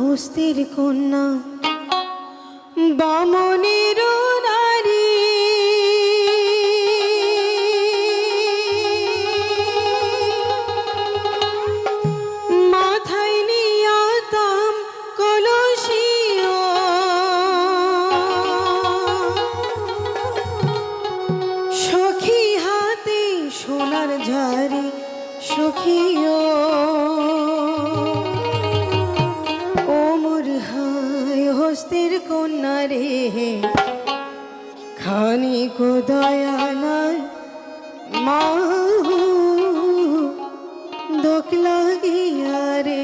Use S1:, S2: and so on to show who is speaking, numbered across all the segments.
S1: হস্তির কন্যা বামনের নারী মাথায় নিয়াতাম কলসিও সখী হাতে সোনার ঝাড়ি সখিও হস্তির কন্যা রে খানিক দয়া নাই মা দোক লাগিয়া রে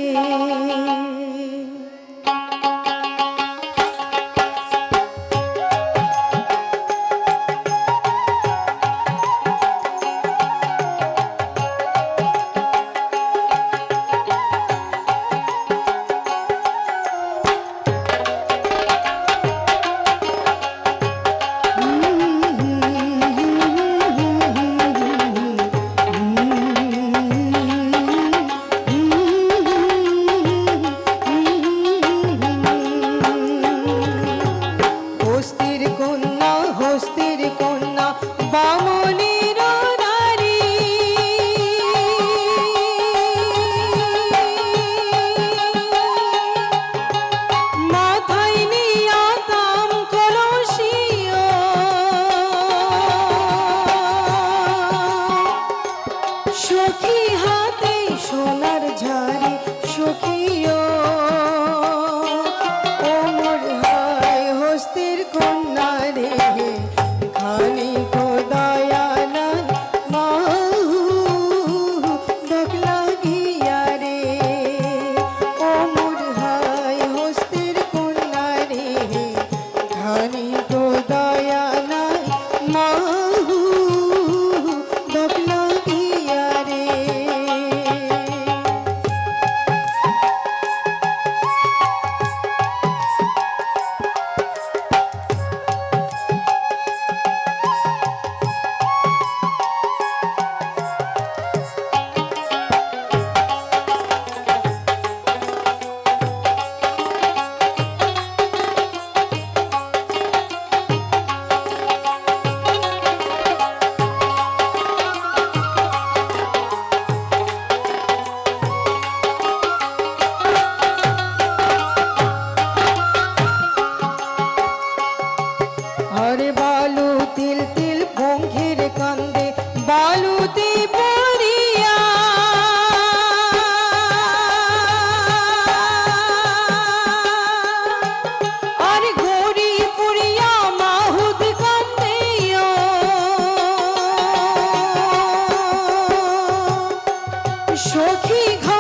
S1: হস্তির কন্যা বামনের নারী মাথায় নিয়াতাম কলসিও সখী হাতে সোনার ঝাড়ি সখিও ওমর হয় হস্তির কন্যা রে খানিক দয়া নাই মা দোক লাগিয়া রে ওমর হয় হস্তির কন্যা রে খানিক দয়া নাই মা দোক লাগিয়া রে আরে বালু তিল তিল পঙ্খির কান্দে বালুতে পড়িয়া আরে গড়ি পড়িয়া মাহুদ কান্দিও সখী ঘর